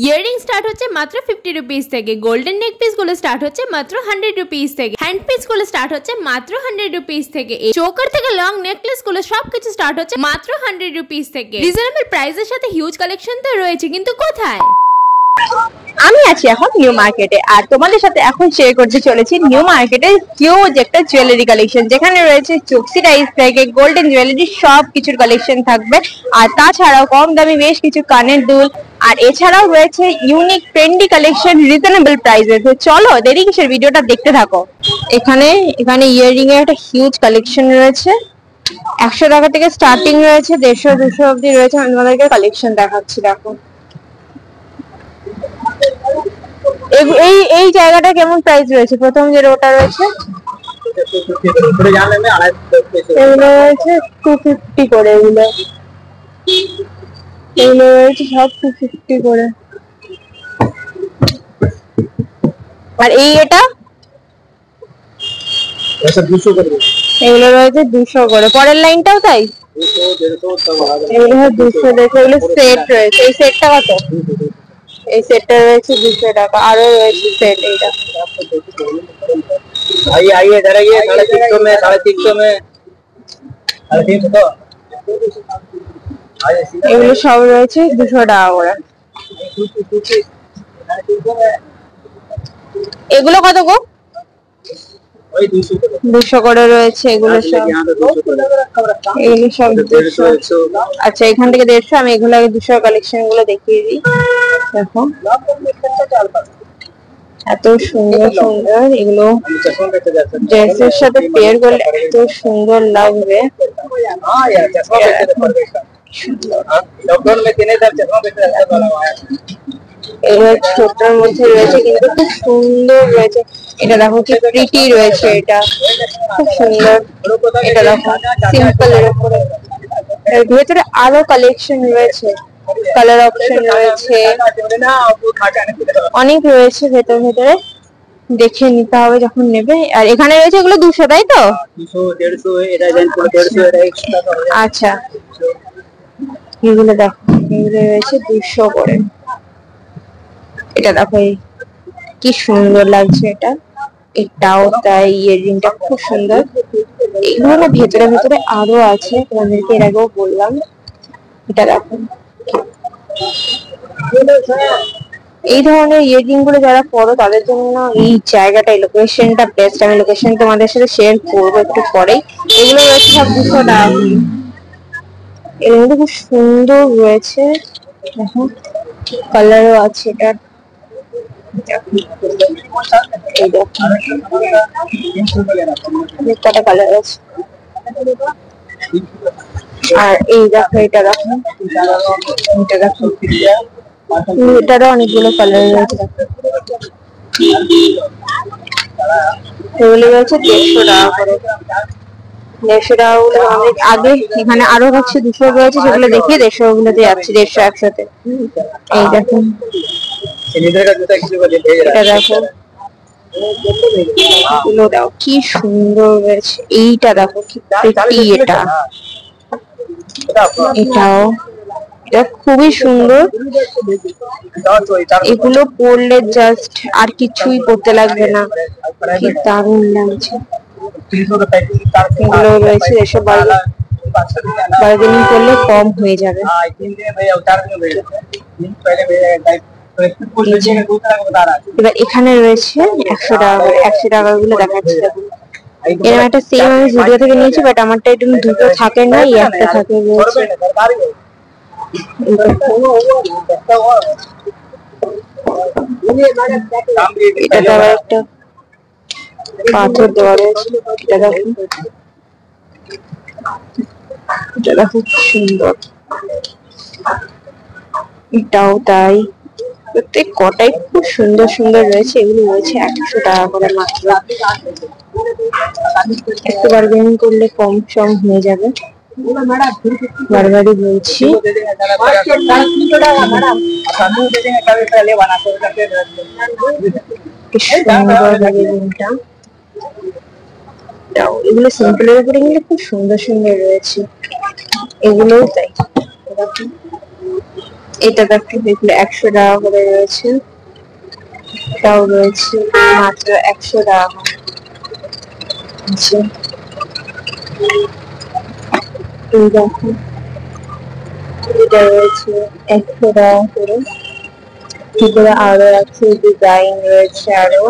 Earring start হচ্ছে মাত্র 50 rupees থেকে। গোল্ডেন নেক পিস গুলো স্টার্ট হচ্ছে মাত্র 100 রুপিস থেকে। হ্যান্ড পিস গুলো স্টার্ট হচ্ছে মাত্র 100 রুপিস থেকে। চোকার থেকে লং নেকলেস গুলো সবকিছু স্টার্ট হচ্ছে মাত্র 100 রুপিস থেকে। রিজনেবল প্রাইসের সাথে হিউজ কালেকশন তো রয়েছে, কিন্তু কোথায়? আমি আছি এখন নিউ মার্কেটে, আর তোমাদের সাথে এখন শেয়ার করতে চলেছি নিউ মার্কেটের হিউজ একটা জুয়েলারি কালেকশন, যেখানে রয়েছে চোক্সি টাইপ থেকে গোল্ডেন জুয়েলারি সব কিছুর কালেকশন থাকবে। আর তাছাড়াও কম দামি বেশ কিছু কানের দুল, আর এছাড়াও রয়েছে ইউনিক ট্রেন্ডি কালেকশন রিজনেবল প্রাইসে। তো চলো দেরি কিসের, ভিডিওটা দেখতে থাকো। এখানে ইয়ারিং এর একটা হিউজ কালেকশন রয়েছে। 100 টাকা থেকে স্টার্টিং রয়েছে, 150 200 অবধি রয়েছে। আমি তোমাদেরকে কালেকশন দেখাচ্ছি, দেখো এই জায়গাটা কেমন প্রাইস রয়েছে। প্রথম যে রোটা রয়েছে এগুলো রয়েছে 250 করে, এগুলো রয়েছে সব 250 করে। আর এটা এগুলো রয়েছে 200 করে। পরের লাইনটাও তাই, এগুলো 200 দেখে। এগুলো সেট রয়েছে, এই সেটটা কত? এই সেটটা রয়েছে 200 টাকা। আরো রয়েছে সেট, এইটা आइए इधर आइए 350 में 350 में 350 तो এগুলো সব রয়েছে 200 টাকা করে। এগুলো কত গো? ওই 200 করে রয়েছে। এগুলো সব 200। আচ্ছা, এখান থেকে 150। আমি এগুলো আগে 200 কালেকশন গুলো দেখিয়ে দিই। দেখো এত সুন্দর সুন্দর, এগুলো ড্রেসের সাথে পেয়ার করলে এত সুন্দর লাগবে। এবার ছোটর মধ্যে রয়েছে, কিন্তু খুব সুন্দর রয়েছে। এটা দেখো কি প্রিটি রয়েছে, এটা খুব সুন্দর। এটা দেখো সিম্পল এর উপরে। এর ভিতরে আরো কালেকশন রয়েছে, কালার অপশন রয়েছে, অনেক রয়েছে ভেতরে। দেখে নিতে হবে যখন নেবে। আর এখানে রয়েছে এগুলো 200, তাই তো? 200 150 এটা দেন 150 এটা এক্সট্রা। আচ্ছা, এগুলো দেখো, এগুলো রয়েছে 200 করে। এটা দেখো কি সুন্দর লাগছে এটা। এটাও তাই, ইয়ারিংটা খুব সুন্দর। এগুলো ভেতরে আরো আছে, তোমাদেরকে এর আগেও বললাম। এটা দেখো, এই ধরনের ইয়ারিং গুলো যারা পরো তাদের জন্য এই জায়গাটা, এই লোকেশনটা বেস্ট। আমি লোকেশন তোমাদের সাথে শেয়ার করবো একটু পরেই। এগুলো রয়েছে সব 200 টাকা। এর মধ্যে খুব সুন্দর রয়েছে, দেখো কালারও আছে এটা। এই দেখো একটা কালার আছে। আর এই দেখো, এটা দেখো, এটা দেখো, এটারও অনেকগুলো কালার রয়েছে। এগুলো রয়েছে 150 টাকা করে। 150 টাকা গুলো অনেক আগে। এখানে আরো হচ্ছে 200 রয়েছে, সেগুলো দেখিয়ে 150 গুলোতে যাচ্ছে, 150 একসাথে। এই দেখো, এটা দেখো, এগুলো দেখো কি সুন্দর রয়েছে। এইটা দেখো কি প্রিটি, এটা এটাও, এটা খুবই সুন্দর। এগুলো পরলে জাস্ট আর কিছুই করতে লাগবে না, কি দারুণ লাগছে। এগুলো রয়েছে, এসব বার্গেনিং করলে কম হয়ে যাবে। এবার এখানে রয়েছে 100 টাকা করে। 100 টাকা গুলো দেখাচ্ছি, দেখুন এরকম একটা সেম আমি ভিডিও থেকে নিয়েছি, বাট আমারটা একটু দুটো থাকে না, এই একটা থাকে রয়েছে। এটা দেওয়া একটা পাথর দেওয়া রয়েছে। এটা দেখুন, এটা দেখো সুন্দর। এটাও তাই, প্রত্যেক কটাই খুব সুন্দর সুন্দর রয়েছে। এগুলো রয়েছে 100 টাকা করে মাত্র। একটু বার্গেনিং করলে কম সম হয়ে যাবে, বারবারই বলছি। এগুলো সিম্পলের উপরে কিন্তু খুব সুন্দর সুন্দর রয়েছে। এগুলোও তাই, এটা দেখো দেখলে 100 টাকা করে রয়েছে, এটাও রয়েছে মাত্র 100 টাকা। এই দেখো এটা রয়েছে 100 টাকা করে। ভিতরে আরো আছে, ডিজাইন রয়েছে আরো।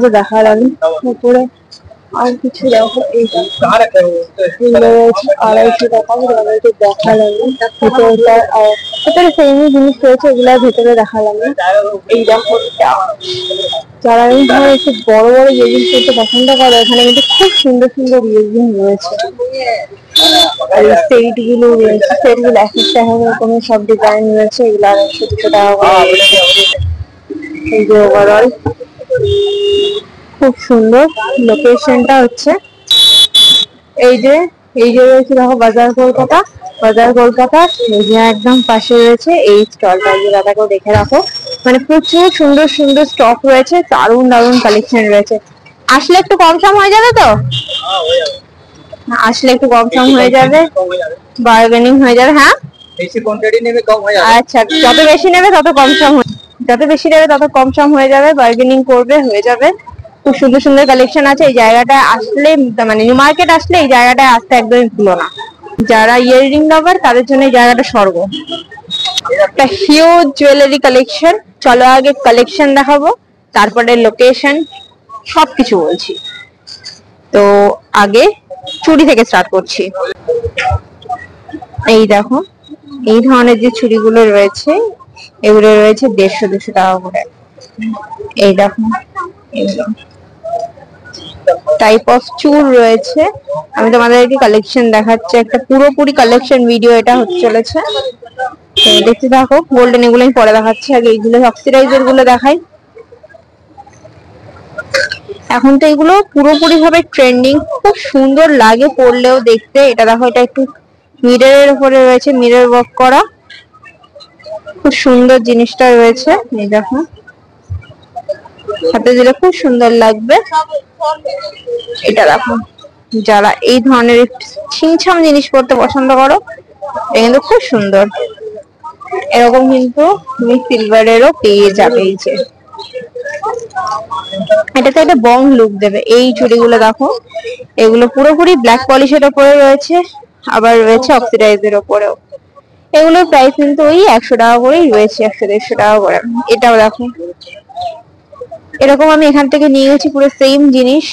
তো দেখা লাগবে উপরে আর কিছু দেখো, এইটা রয়েছে 250 টাকা। দেখা লাগবে ভেতরে সেমই জিনিস রয়েছে, এগুলার ভেতরে দেখা লাগবে। এই দেখো যারা একটু বড় বড় ইয়েরিং করতে পছন্দ করে, এখানে কিন্তু খুব সুন্দর সুন্দর ইয়েরিং রয়েছে। সেট গুলো রয়েছে, সেট গুলো 1 টাকা রকমের সব ডিজাইন রয়েছে, এগুলো 150 টাকা করে। এই যে ওভারঅল খুব সুন্দর। লোকেশনটা হচ্ছে এই যে রয়েছে দেখো বাজার কলকাতা। বাজার কলকাতা এই যে একদম পাশে রয়েছে এই স্টলটা, এই দাদাকেও দেখে রাখো। মানে প্রচুর সুন্দর সুন্দর স্টক রয়েছে, দারুণ দারুণ কালেকশন রয়েছে। আসলে একটু কম সম হয়ে যাবে তো? আসলে একটু কম সম হয়ে যাবে, বার্গেনিং হয়ে যাবে। হ্যাঁ বেশি কোয়ান্টিটি নেবে কম হয়ে যাবে। আচ্ছা, যত বেশি নেবে তত কম সম, যত বেশি নেবে তত কম সম হয়ে যাবে, বার্গেনিং করবে হয়ে যাবে। খুব সুন্দর সুন্দর কালেকশন আছে। এই জায়গাটা আসলে মানে নিউ মার্কেট আসলে এই জায়গাটায় আসতে একদমই ভুলো না। যারা ইয়াররিং লাভার তাদের জন্য এই জায়গাটা স্বর্গ। একটা হিউজ জুয়েলারি কালেকশন। চলো আগে কালেকশন দেখাবো, তারপরে লোকেশন সবকিছু বলছি। তো আগে চুড়ি থেকে স্টার্ট করছি। এই দেখো এই ধরনের যে চুড়িগুলো রয়েছে, এগুলো রয়েছে 150-200 টাকা করে। এই দেখো এগুলো টাইপ অফ চুর রয়েছে। আমি তোমাদেরকে কালেকশন দেখাচ্ছি, একটা পুরোপুরি কালেকশন ভিডিও এটা হচ্ছে চলেছে, দেখতে থাকো। গোল্ডেন এগুলো আমি পরে দেখাচ্ছি, আগে এইগুলো অক্সিডাইজার গুলো দেখাই। এখন তো এগুলো পুরোপুরি ভাবে ট্রেন্ডিং, খুব সুন্দর লাগে পরলেও দেখতে। এটা দেখো, এটা একটু মিররের উপরে রয়েছে, মিরর ওয়ার্ক করা, খুব সুন্দর জিনিসটা রয়েছে। এই দেখো হাতে দিলে খুব সুন্দর লাগবে। এটা দেখো, যারা এই ধরনের ছিমছাম জিনিস পরতে পছন্দ করো, এটা কিন্তু খুব সুন্দর। এরকম কিন্তু তুমি সিলভারেরও পেয়ে যাবে। এই যে এটাতে একটা বং লুক দেবে। এই চুড়িগুলো দেখো, এগুলো পুরোপুরি ব্ল্যাক পলিশের উপরে রয়েছে, আবার রয়েছে অক্সিডাইজের উপরেও। এগুলোর প্রাইস কিন্তু ওই 100 টাকা করেই রয়েছে, 100-150 টাকা করে। এটাও দেখো, এরকম আমি এখান থেকে নিয়ে গেছি পুরো সেম জিনিস,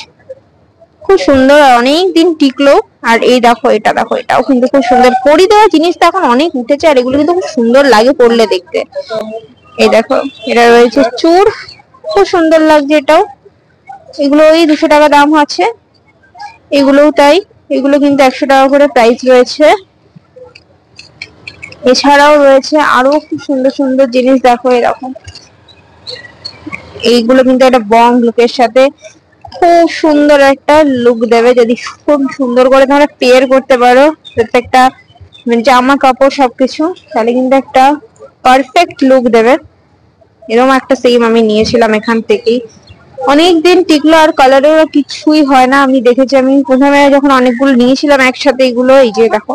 খুব সুন্দর, অনেক দিন টিকলো। আর এই দেখো, এটা দেখো, এটাও কিন্তু খুব সুন্দর। পরি দেওয়া জিনিস তো এখন অনেক উঠেছে, আর এগুলো কিন্তু খুব সুন্দর লাগে পরলে দেখতে। এই দেখো, এটা রয়েছে চুর, খুব সুন্দর লাগছে এটাও। এগুলো ওই 200 টাকা দাম আছে, এগুলোও তাই। এগুলো কিন্তু 100 টাকা করে প্রাইস রয়েছে। এছাড়াও রয়েছে আরো খুব সুন্দর সুন্দর জিনিস, দেখো এরকম। এইগুলো কিন্তু একটা বং লুকের সাথে খুব সুন্দর একটা লুক দেবে, যদি খুব সুন্দর করে তোমরা পেয়ার করতে পারো প্রত্যেকটা জামা কাপড় সবকিছু, তাহলে কিন্তু একটা পারফেক্ট লুক দেবে। এরকম একটা সেম আমি নিয়েছিলাম এখান থেকেই, অনেকদিন টিকলো, আর কালারেরও কিছুই হয় না। আমি দেখেছি, আমি প্রথমে যখন অনেকগুলো নিয়েছিলাম একসাথে এগুলো, এই যে দেখো,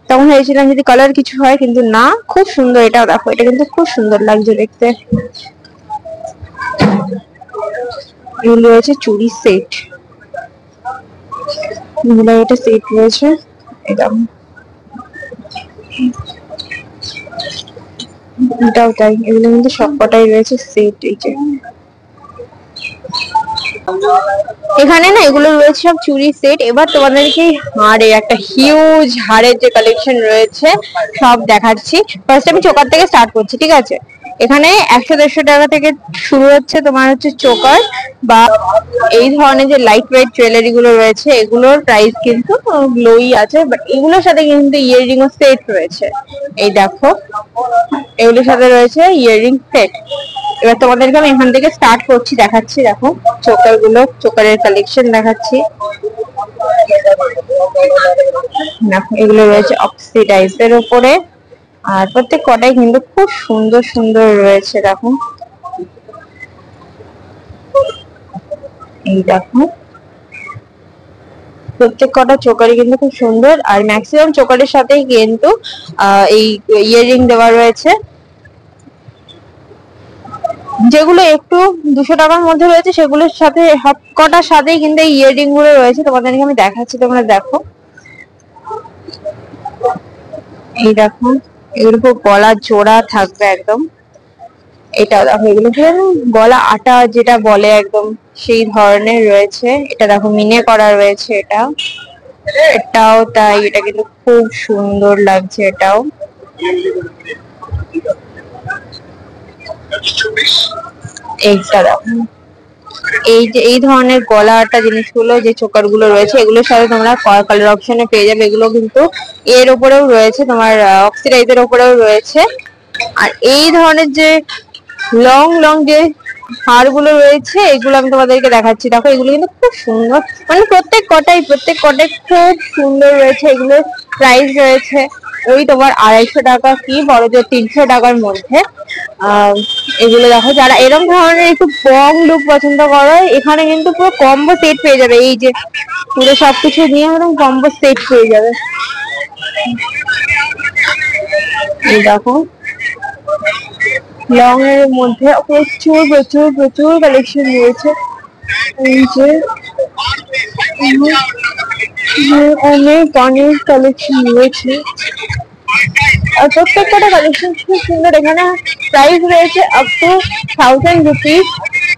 তখন ভেবেছিলাম যদি কালার কিছু হয়, কিন্তু না, খুব সুন্দর। এটাও দেখো, এটা কিন্তু খুব সুন্দর লাগছে দেখতে। এগুলো রয়েছে চুড়ি সেট, এগুলো এটা সেট রয়েছে। এটাও তাই, এগুলো কিন্তু সবকটাই রয়েছে সেট। এই যে এখানে না এগুলো রয়েছে সব চুড়ি সেট। এবার তোমাদেরকে হাড়ের একটা হিউজ হাড়ের যে কালেকশন রয়েছে সব দেখাচ্ছি। ফার্স্ট আমি চোকার থেকে স্টার্ট করছি, ঠিক আছে? এখানে 100-150 টাকা থেকে শুরু হচ্ছে তোমার হচ্ছে চোকার বা এই ধরনের যে লাইট ওয়েট জুয়েলারি গুলো রয়েছে, এগুলোর প্রাইস কিন্তু লোই আছে, বাট এগুলোর সাথে কিন্তু ইয়াররিং ও সেট রয়েছে। এই দেখো, এগুলোর সাথে রয়েছে ইয়াররিং সেট। এবার তোমাদেরকে আমি এখান থেকে স্টার্ট করছি, দেখাচ্ছি। দেখো চোকার গুলো, চোকারের কালেকশন দেখাচ্ছি। দেখো এগুলো রয়েছে অক্সিডাইজের উপরে, আর প্রত্যেক কটাই কিন্তু খুব সুন্দর সুন্দর রয়েছে। দেখো এই দেখো প্রত্যেক কটা চোকারই কিন্তু খুব সুন্দর, আর ম্যাক্সিমাম চোকারের সাথেই কিন্তু এই ইয়াররিং দেওয়া রয়েছে। যেগুলো একটু 200 টাকার মধ্যে রয়েছে সেগুলোর সাথে সব কটার সাথেই কিন্তু এই ইয়াররিং গুলো রয়েছে। তোমাদেরকে আমি দেখাচ্ছি, তোমরা দেখো। এই দেখো এগুলো খুব গলা জোড়া থাকবে একদম। এটা দেখো এগুলো গলা আটা যেটা বলে একদম সেই ধরনের রয়েছে। এটা দেখো মিনে করা রয়েছে, এটাও তাই। এটা কিন্তু খুব সুন্দর লাগছে এটাও। এইটা দেখো এই যে এই ধরনের গলা আটা জিনিসগুলো যে চোকার গুলো রয়েছে এগুলোর সাথে তোমরা কালার অপশনে পেয়ে যাবে। এগুলো কিন্তু এর উপরেও রয়েছে, তোমার অক্সিডাইজের উপরেও রয়েছে। আর এই ধরনের যে লং লং যে হার গুলো রয়েছে এগুলো আমি তোমাদেরকে দেখাচ্ছি। দেখো এগুলো কিন্তু খুব সুন্দর, মানে প্রত্যেক কটাই খুব সুন্দর রয়েছে। এগুলোর প্রাইস রয়েছে ওই তোমার 250 টাকা কি বড়দের 300 টাকার মধ্যে। এগুলো দেখো যারা এরকম ধরনের একটু বং লুক পছন্দ করে এখানে কিন্তু পুরো কম্বো সেট পেয়ে যাবে। এই যে পুরো সবকিছু নিয়ে এরকম কম্বো সেট পেয়ে যাবে। এই দেখো লং এর মধ্যে প্রচুর প্রচুর প্রচুর কালেকশন রয়েছে। এই যে অনেক অনেক কালেকশন রয়েছে, আর প্রত্যেকটা কালেকশন খুব সুন্দর। এখানে প্রাইস রয়েছে আপ টু 1000 রুপিস,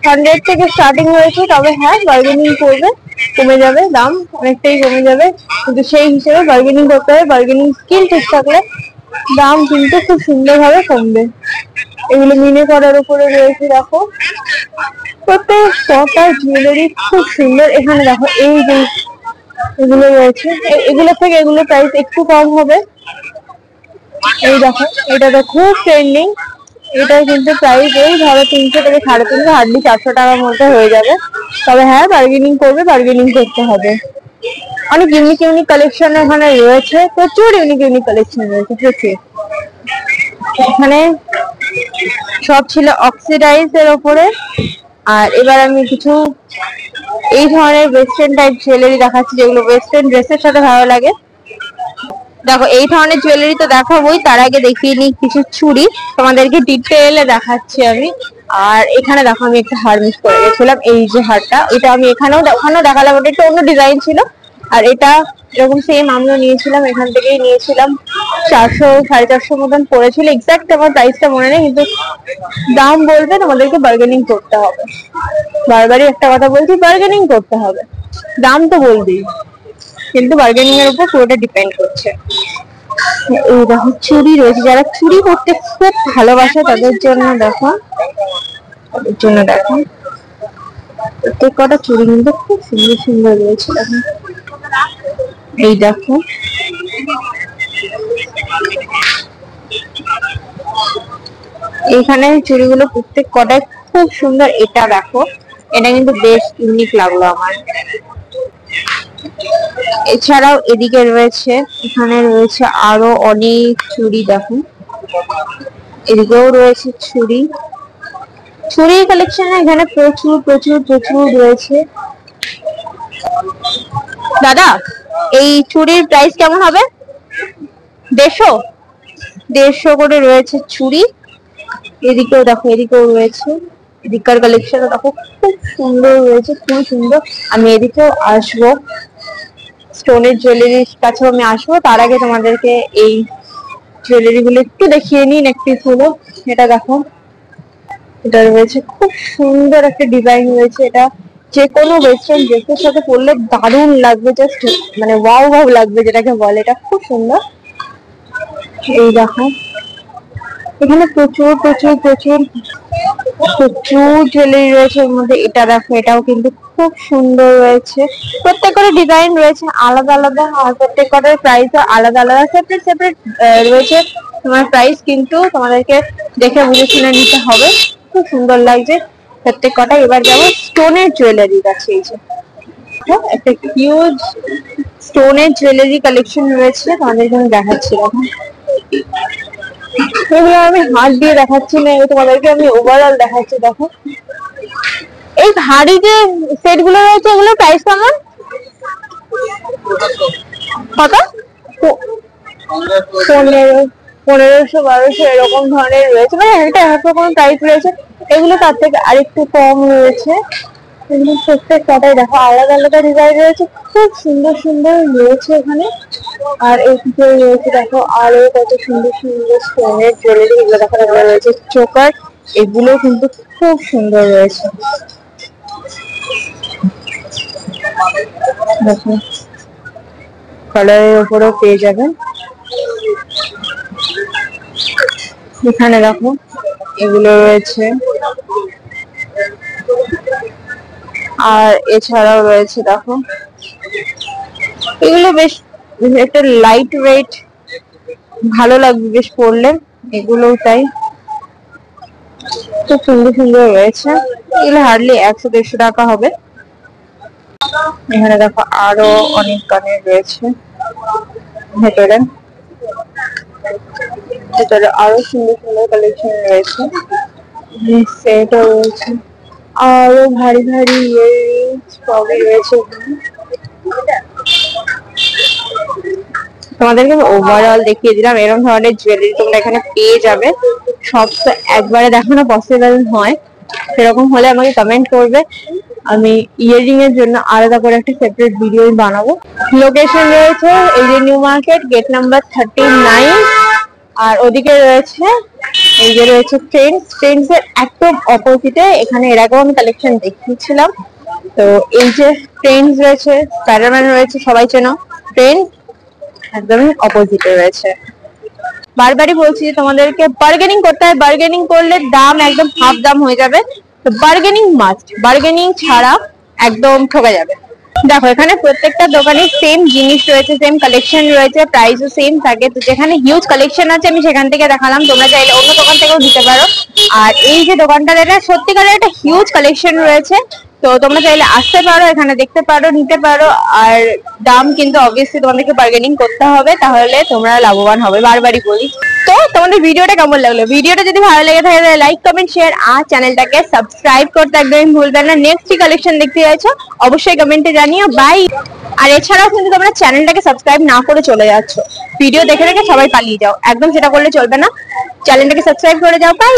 100 থেকে স্টার্টিং রয়েছে। তবে হ্যাঁ বার্গেনিং করবে, কমে যাবে, দাম অনেকটাই কমে যাবে, কিন্তু সেই হিসেবে বার্গেনিং করতে হবে। বার্গেনিং স্কিল ঠিক থাকলে দাম কিন্তু খুব সুন্দর ভাবে কমবে। এগুলো মিনে করার উপরে রয়েছে। দেখো প্রত্যেক কটা জুয়েলারি খুব সুন্দর। এখানে দেখো এই যে এগুলো রয়েছে, এগুলো থেকে এগুলো প্রাইস একটু কম হবে। এই দেখো এটা তো খুব ট্রেন্ডিং, এটা কিন্তু প্রাইস এই ধরো 300 থেকে 350, হার্ডলি 400 টাকার মধ্যে হয়ে যাবে। তবে হ্যাঁ বার্গেনিং করবে, বার্গেনিং করতে হবে। অনেক ইউনিক ইউনিক কালেকশন এখানে রয়েছে, প্রচুর ইউনিক ইউনিক কালেকশন রয়েছে প্রচুর। এখানে সব ছিল অক্সিডাইজ এর উপরে। আর এবার আমি কিছু এই ধরনের ওয়েস্টার্ন টাইপ জুয়েলারি দেখাচ্ছি, যেগুলো ওয়েস্টার্ন ড্রেসের সাথে ভালো লাগে। দেখো এই ধরনের জুয়েলারি তো দেখাবোই, তার আগে দেখিয়ে নিই কিছু চুড়ি, তোমাদেরকে ডিটেইলে দেখাচ্ছি আমি। আর এখানে দেখো আমি একটা হার মিস করে গেছিলাম, এই যে হারটা, এটা আমি ওখানেও দেখালাম, ওটা একটু অন্য ডিজাইন ছিল। আর এটা এরকম সেম আমিও নিয়েছিলাম, এখান থেকেই নিয়েছিলাম। 400 450 মতন পড়েছিল, এক্সাক্ট আমার প্রাইসটা মনে নেই, কিন্তু দাম বলবে তোমাদেরকে বার্গেনিং করতে হবে। বারবারই একটা কথা বলছি, বার্গেনিং করতে হবে। দাম তো বলবেই, কিন্তু বার্গেনিং এর উপর পুরোটা ডিপেন্ড করছে। এই দেখো চুড়ি রয়েছে, যারা চুড়ি পরতে খুব ভালোবাসে তাদের জন্য দেখো, প্রত্যেক কটা চুড়ি কিন্তু খুব সুন্দর সুন্দর রয়েছে। দেখো এই দেখো এইখানে চুড়িগুলো প্রত্যেক কটাই খুব সুন্দর। এটা দেখো, এটা কিন্তু বেশ ইউনিক লাগলো আমার। এছাড়াও এদিকে রয়েছে, এখানে রয়েছে আরো অনেক চুড়ি। দেখো এদিকেও রয়েছে চুড়ি, চুড়ির কালেকশন এখানে প্রচুর প্রচুর প্রচুর রয়েছে। দাদা এই চুড়ির প্রাইস কেমন হবে? 150 করে রয়েছে চুড়ি। এদিকেও দেখো, এদিকেও রয়েছে, এদিককার কালেকশন দেখো খুব সুন্দর রয়েছে, খুব সুন্দর। আমি এদিকেও আসবো, স্টোনের জুয়েলারির কাছেও আমি আসবো। তার আগে তোমাদেরকে এই জুয়েলারি গুলো একটু দেখিয়ে নিই নেকপিস গুলো। এটা দেখো, এটা রয়েছে খুব সুন্দর একটা ডিজাইন রয়েছে। এটা যে কোনো ওয়েস্টার্ন ড্রেসের সাথে পরলে দারুণ লাগবে, জাস্ট মানে ওয়াও ওয়াও লাগবে যেটাকে বলে। এটা খুব সুন্দর। এই দেখো এখানে প্রচুর প্রচুর প্রচুর প্রচুর জুয়েলারি রয়েছে এর মধ্যে। এটা দেখো, এটাও কিন্তু খুব সুন্দর রয়েছে। প্রত্যেকটা ডিজাইন রয়েছে আলাদা আলাদা, আর প্রত্যেকটার প্রাইস আলাদা আলাদা, সেপারেট সেপারেট রয়েছে। তোমার প্রাইস কিন্তু তোমাদেরকে দেখে বুঝে শুনে নিতে হবে। খুব সুন্দর লাগছে প্রত্যেক কটা। এবার যাবো স্টোনের জুয়েলারি কাছে। এই যে একটা হিউজ স্টোনের জুয়েলারি কালেকশন রয়েছে, তোমাদেরকে আমি দেখাচ্ছি। এগুলো আমি হাত দিয়ে দেখাচ্ছি না, তোমাদেরকে আমি ওভারঅল দেখাচ্ছি। দেখো এই ভারী যে সেট গুলো রয়েছে এগুলোর প্রাইস কেমন? কত? 1500-1200 এরকম ধরনের রয়েছে, মানে একটা একরকম প্রাইস রয়েছে। এগুলো তার থেকে আরেকটু কম রয়েছে। এগুলো প্রত্যেকটাই দেখো আলাদা আলাদা ডিজাইন রয়েছে, খুব সুন্দর সুন্দর রয়েছে এখানে। আর এই ভিতরে রয়েছে দেখো আরো কত সুন্দর সুন্দর স্টোনের জুয়েলারি, এগুলো দেখো রয়েছে চোকার, এগুলো কিন্তু খুব সুন্দর রয়েছে। দেখো কালারের উপরেও পেয়ে যাবেন। এখানে দেখো এগুলো রয়েছে, আর এছাড়াও রয়েছে দেখো এগুলো বেশ একটা লাইট ওয়েট, ভালো লাগবে বেশ পরলে, এগুলো তাই খুব সুন্দর সুন্দর রয়েছে। এগুলো হার্ডলি 100-150 টাকা হবে। এখানে দেখো আরো অনেক কানের রয়েছে, ভেতরে ভেতরে আরো সুন্দর সুন্দর কালেকশন রয়েছে, সেটও রয়েছে, আরো ভারী ভারী ইয়াররিংস সবই রয়েছে। তোমাদেরকে ওভারঅল দেখিয়ে দিলাম, এরকম ধরনের জুয়েলারি তোমরা এখানে পেয়ে যাবে। সব তো একবারে দেখানো পসিবল হয়, সেরকম হলে আমাকে কমেন্ট করবে, আমি ইয়াররিং এর জন্য আলাদা করে একটা সেপারেট ভিডিও বানাবো। লোকেশন রয়েছে এই যে নিউ মার্কেট, গেট নাম্বার 39, আর ওদিকে রয়েছে এই যে রয়েছে ট্রেন্ডস এর একদম অপোজিটে। এখানে এর আগেও আমি কালেকশন দেখিয়েছিলাম। তো এই যে ট্রেন্ডস রয়েছে, স্পাইডারম্যান রয়েছে, সবাই চেনো, ট্রেন্ডস একদমই অপোজিটে রয়েছে। বারবারই বলছি যে তোমাদেরকে বার্গেনিং করতে হয়, বার্গেনিং করলে দাম একদম হাফ দাম হয়ে যাবে। তো বার্গেনিং মাস্ট, বার্গেনিং ছাড়া একদম ঠকে যাবে। দেখো এখানে প্রত্যেকটা দোকানে সেম জিনিস রয়েছে, সেম কালেকশন রয়েছে, প্রাইসও সেম থাকে। তো যেখানে হিউজ কালেকশন আছে আমি সেখান থেকে দেখালাম, তোমরা চাইলে অন্য দোকান থেকেও দিতে পারো। আর এই যে দোকানটা, এটা সত্যিকারের একটা হিউজ কালেকশন রয়েছে, তো তোমরা চাইলে আসতে পারো, এখানে দেখতে পারো, নিতে পারো। আর দাম কিন্তু অবভিয়াসলি তোমাদেরকে বার্গেনিং করতে হবে, তাহলে তোমরা লাভবান হবে, বারবারই বলি। তো তোমাদের ভিডিওটা কেমন লাগলো? ভিডিওটা যদি ভালো লেগে থাকে তাহলে লাইক, কমেন্ট, শেয়ার আর চ্যানেলটাকে সাবস্ক্রাইব করতে একদমই ভুলবেন না। নেক্সট কি কালেকশন দেখতে চাইছো অবশ্যই কমেন্টে জানিও। বাই। আর এছাড়াও কিন্তু তোমরা চ্যানেলটাকে সাবস্ক্রাইব না করে চলে যাচ্ছ, ভিডিও দেখে দেখে সবাই পালিয়ে যাও, একদম সেটা করলে চলবে না। চ্যানেলটাকে সাবস্ক্রাইব করে যাও। বাই।